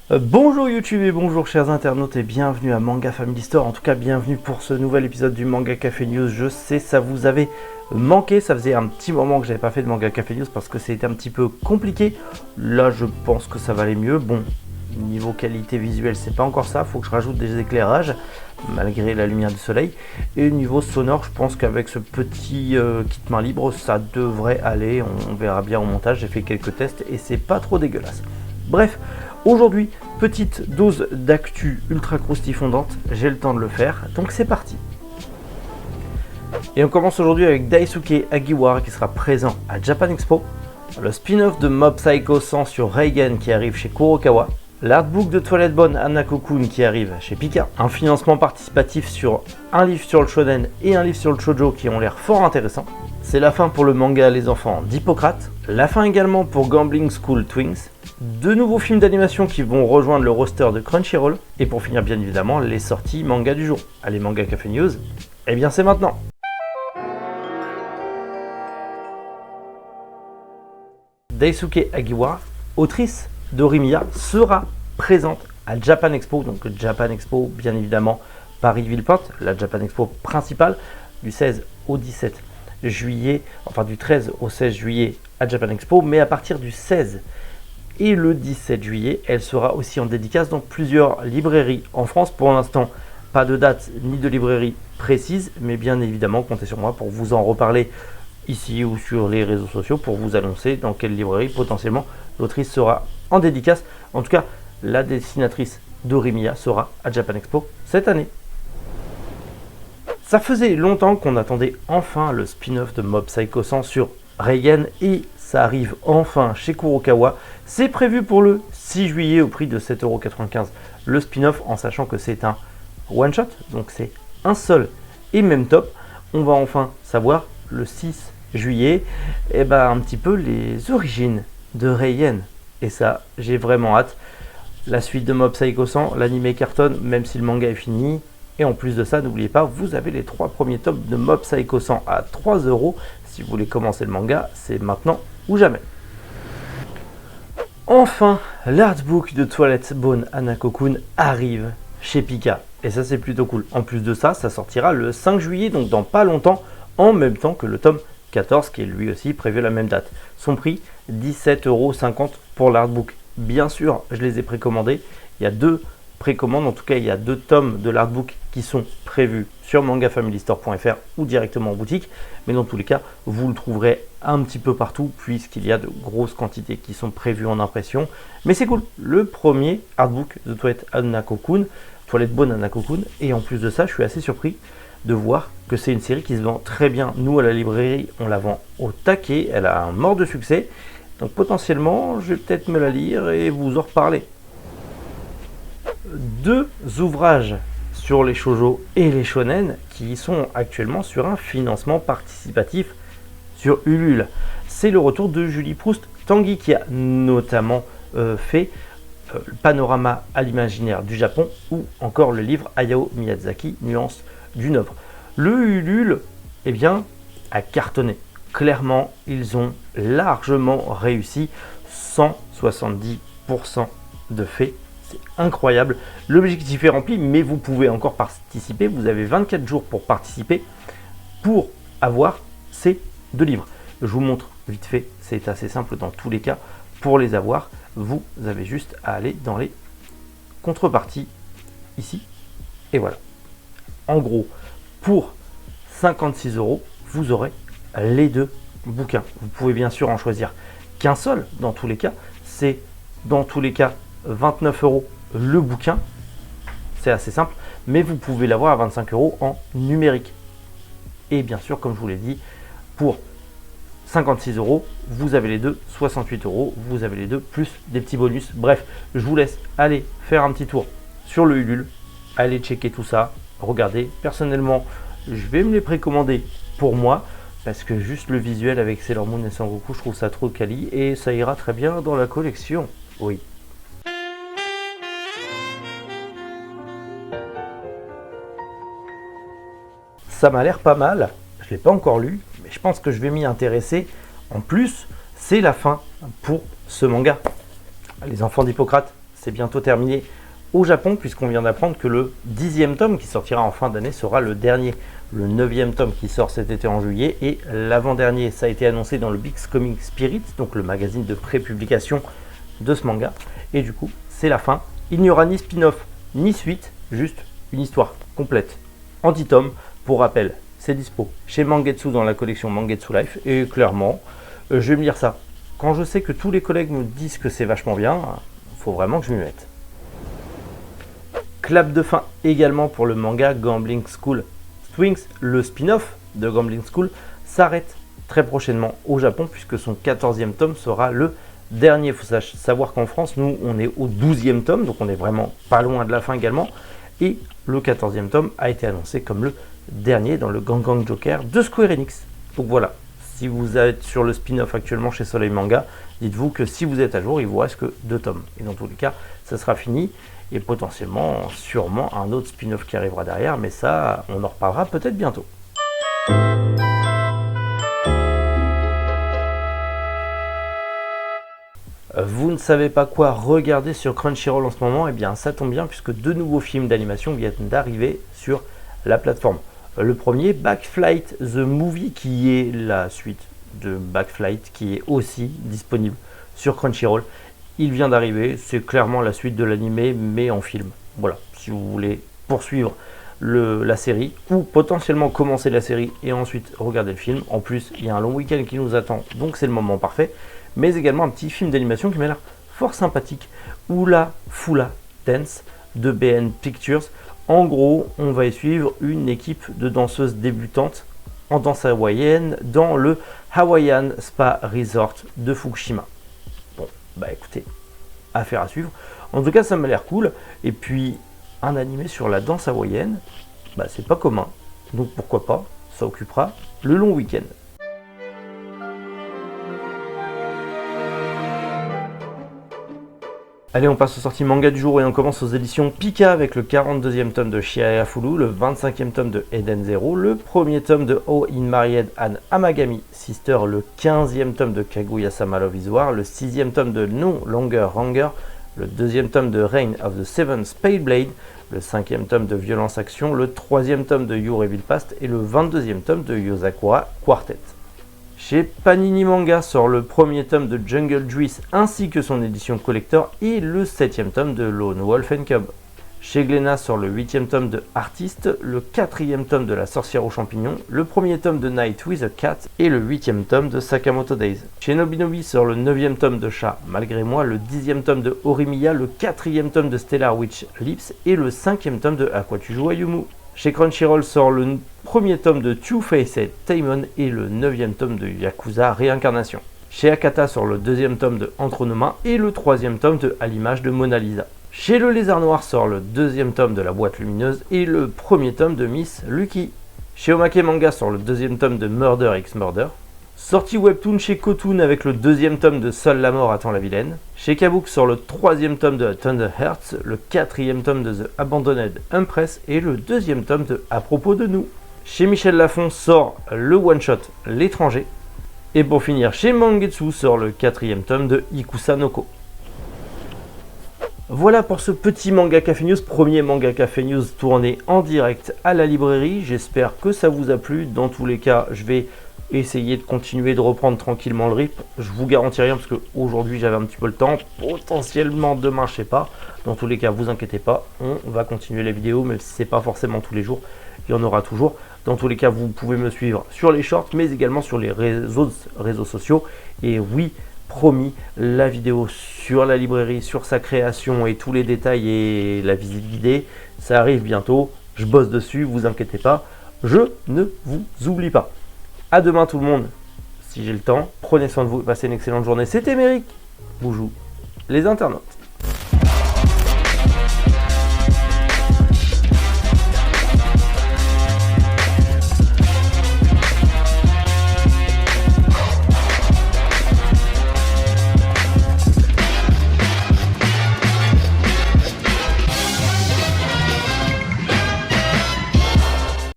Bonjour YouTube et bonjour chers internautes et bienvenue à Manga Family Store. En tout cas, bienvenue pour ce nouvel épisode du Manga Café News. Je sais, ça vous avait manqué, ça faisait un petit moment que j'avais pas fait de Manga Café News parce que c'était un petit peu compliqué. Là, je pense que ça va aller mieux. Bon, niveau qualité visuelle, c'est pas encore ça. Faut que je rajoute des éclairages malgré la lumière du soleil. Et niveau sonore, je pense qu'avec ce petit kit main libre, ça devrait aller. On verra bien au montage. J'ai fait quelques tests et c'est pas trop dégueulasse. Bref. Aujourd'hui, petite dose d'actu ultra croustifondante, j'ai le temps de le faire, donc c'est parti. Et on commence aujourd'hui avec Daisuke Agiwara qui sera présent à Japan Expo, le spin-off de Mob Psycho 100 sur Reigen qui arrive chez Kurokawa, l'artbook de Toilette Bonne Hanako-kun qui arrive chez Pika, un financement participatif sur un livre sur le shonen et un livre sur le shoujo qui ont l'air fort intéressants. C'est la fin pour le manga Les Enfants d'Hippocrate, la fin également pour Gambling School Twins, de nouveaux films d'animation qui vont rejoindre le roster de Crunchyroll, et pour finir bien évidemment les sorties manga du jour. Allez, Manga Café News, eh bien c'est maintenant. Daisuke Agiwara, autrice d'Orimiya, sera présente à Japan Expo, donc Japan Expo bien évidemment Paris-Villepinte, la Japan Expo principale, du 16 au 17 juillet, enfin du 13 au 16 juillet à Japan Expo, mais à partir du 16 et le 17 juillet, elle sera aussi en dédicace dans plusieurs librairies en France. Pour l'instant, pas de date ni de librairie précise, mais bien évidemment, comptez sur moi pour vous en reparler ici ou sur les réseaux sociaux pour vous annoncer dans quelle librairie potentiellement l'autrice sera en dédicace. En tout cas, la dessinatrice d'Orimiya sera à Japan Expo cette année. Ça faisait longtemps qu'on attendait enfin le spin-off de Mob Psycho 100 sur Reigen et ça arrive enfin chez Kurokawa. C'est prévu pour le 6 juillet au prix de 7,95 € le spin-off, en sachant que c'est un one-shot, donc c'est un seul et même top. On va enfin savoir le 6 juillet un petit peu les origines de Reigen. Et ça, j'ai vraiment hâte. La suite de Mob Psycho 100, l'anime cartonne, même si le manga est fini. Et en plus de ça, n'oubliez pas, vous avez les 3 premiers tomes de Mob Psycho 100 à 3 €. Si vous voulez commencer le manga, c'est maintenant ou jamais. Enfin, l'artbook de Toilette Bonne Hanako-kun arrive chez Pika. Et ça, c'est plutôt cool. En plus de ça, ça sortira le 5 juillet, donc dans pas longtemps, en même temps que le tome 14, qui est lui aussi prévu à la même date. Son prix, 17,50 € pour l'artbook. Bien sûr, je les ai précommandés. Il y a 2 précommandes, en tout cas il y a 2 tomes de l'artbook qui sont prévus sur mangafamilystore.fr ou directement en boutique, mais dans tous les cas vous le trouverez un petit peu partout puisqu'il y a de grosses quantités qui sont prévues en impression. Mais c'est cool, le premier artbook de Toilette Hanako-kun, Toilette Bonne Hanako-kun, et en plus de ça je suis assez surpris de voir que c'est une série qui se vend très bien. Nous à la librairie on la vend au taquet, elle a un mort de succès, donc potentiellement je vais peut-être me la lire et vous en reparler. 2 ouvrages sur les shoujo et les shonen qui sont actuellement sur un financement participatif sur Ulule. C'est le retour de Julie Proust Tanguy qui a notamment fait Panorama à l'imaginaire du Japon ou encore le livre Hayao Miyazaki, Nuance d'une œuvre. Le Ulule a cartonné. Clairement, ils ont largement réussi, 170% de faits. C'est incroyable. L'objectif est rempli, mais vous pouvez encore participer. Vous avez 24 jours pour participer pour avoir ces 2 livres. Je vous montre vite fait. C'est assez simple dans tous les cas. Pour les avoir, vous avez juste à aller dans les contreparties ici. Et voilà. En gros, pour 56 €, vous aurez les 2 bouquins. Vous pouvez bien sûr en choisir qu'un seul. Dans tous les cas, c'est dans tous les cas 29 € le bouquin, c'est assez simple, mais vous pouvez l'avoir à 25 € en numérique. Et bien sûr, comme je vous l'ai dit, pour 56 €, vous avez les 2, 68 €, vous avez les 2, plus des petits bonus. Bref, je vous laisse aller faire un petit tour sur le Ulule, allez checker tout ça, regardez. Personnellement, je vais me les précommander pour moi, parce que juste le visuel avec Sailor Moon et Sangoku, je trouve ça trop quali, et ça ira très bien dans la collection. Oui. Ça m'a l'air pas mal, je ne l'ai pas encore lu, mais je pense que je vais m'y intéresser. En plus, c'est la fin pour ce manga. Les Enfants d'Hippocrate, c'est bientôt terminé au Japon, puisqu'on vient d'apprendre que le 10e tome qui sortira en fin d'année sera le dernier. Le 9e tome qui sort cet été en juillet et l'avant-dernier. Ça a été annoncé dans le Big Comic Spirit, donc le magazine de pré-publication de ce manga. Et du coup, c'est la fin. Il n'y aura ni spin-off, ni suite, juste une histoire complète en 10 tomes. Pour rappel, c'est dispo chez Mangetsu dans la collection Mangetsu Life. Et clairement, je vais me lire ça. Quand je sais que tous les collègues me disent que c'est vachement bien, il faut vraiment que je m'y mette. Clap de fin également pour le manga Gambling School Swings. Le spin-off de Gambling School s'arrête très prochainement au Japon puisque son 14e tome sera le dernier. Il faut savoir qu'en France, nous, on est au 12e tome, donc on est vraiment pas loin de la fin également. Et le 14e tome a été annoncé comme le dernier dans le Gang Joker de Square Enix. Donc voilà, si vous êtes sur le spin-off actuellement chez Soleil Manga, dites-vous que si vous êtes à jour, il vous reste que 2 tomes. Et dans tous les cas, ça sera fini. Et potentiellement, sûrement, un autre spin-off qui arrivera derrière, mais ça, on en reparlera peut-être bientôt. Vous ne savez pas quoi regarder sur Crunchyroll en ce moment? Eh bien, ça tombe bien puisque 2 nouveaux films d'animation viennent d'arriver sur la plateforme. Le premier, Backflight The Movie, qui est la suite de Backflight, qui est aussi disponible sur Crunchyroll. Il vient d'arriver, c'est clairement la suite de l'animé, mais en film. Voilà, si vous voulez poursuivre la série, ou potentiellement commencer la série et ensuite regarder le film. En plus, il y a un long week-end qui nous attend, donc c'est le moment parfait. Mais également un petit film d'animation qui m'a l'air fort sympathique, Hula Fula Dance de BN Pictures. En gros, on va y suivre une équipe de danseuses débutantes en danse hawaïenne dans le Hawaiian Spa Resort de Fukushima. Bon, bah écoutez, affaire à suivre. En tout cas, ça m'a l'air cool. Et puis, un animé sur la danse hawaïenne, bah c'est pas commun. Donc pourquoi pas, ça occupera le long week-end. Allez, on passe aux sorties manga du jour et on commence aux éditions Pika avec le 42e tome de Shiraya Fulu, le 25e tome de Eden Zero, le premier tome de Oh in Married an Amagami Sister, le 15e tome de Kaguya-sama Love is War, le 6e tome de No Longer Hunger, le 2e tome de Reign of the Seven Spade Blade, le 5e tome de Violence Action, le 3e tome de You Evil Past et le 22e tome de Yozakura Quartet. Chez Panini Manga sort le premier tome de Jungle Juice ainsi que son édition collector et le 7e tome de Lone Wolf and Cub. Chez Glénat sort le 8e tome de Artiste, le 4e tome de La Sorcière aux Champignons, le premier tome de Night with a Cat et le 8e tome de Sakamoto Days. Chez Nobinobi sort le 9e tome de Chat Malgré Moi, le 10e tome de Horimiya, le 4e tome de Stellar Witch Lips et le 5e tome de À quoi tu joues Ayumu. Chez Crunchyroll sort le premier tome de Two-Faced Taimon et le 9e tome de Yakuza Réincarnation. Chez Akata sort le 2e tome de Entre nos mains et le 3e tome de À l'image de Mona Lisa. Chez Le Lézard Noir sort le 2e tome de La Boîte Lumineuse et le premier tome de Miss Lucky. Chez Omake Manga sort le 2e tome de Murder x Murder. Sortie webtoon chez Kotun avec le 2e tome de Seule la mort attend la vilaine. Chez Kabook sort le 3e tome de Thunder Hearts, le 4e tome de The Abandoned Empress et le 2e tome de À propos de nous. Chez Michel Lafon sort le one-shot L'étranger. Et pour finir, chez Mangetsu sort le 4e tome de Ikusa no Ko. Voilà pour ce petit manga Café News, premier manga Café News tourné en direct à la librairie. J'espère que ça vous a plu. Dans tous les cas, je vais essayer de continuer de reprendre tranquillement le rythme. Je vous garantis rien parce qu'aujourd'hui j'avais un petit peu le temps. Potentiellement demain, je sais pas. Dans tous les cas, vous inquiétez pas, on va continuer les vidéos, même si c'est pas forcément tous les jours, il y en aura toujours. Dans tous les cas, vous pouvez me suivre sur les shorts, mais également sur les réseaux sociaux. Et oui, promis, la vidéo sur la librairie, sur sa création et tous les détails et la visite guidée, ça arrive bientôt. Je bosse dessus, vous inquiétez pas, je ne vous oublie pas. À demain tout le monde, si j'ai le temps. Prenez soin de vous et passez une excellente journée. C'était Méric, vous joue les internautes.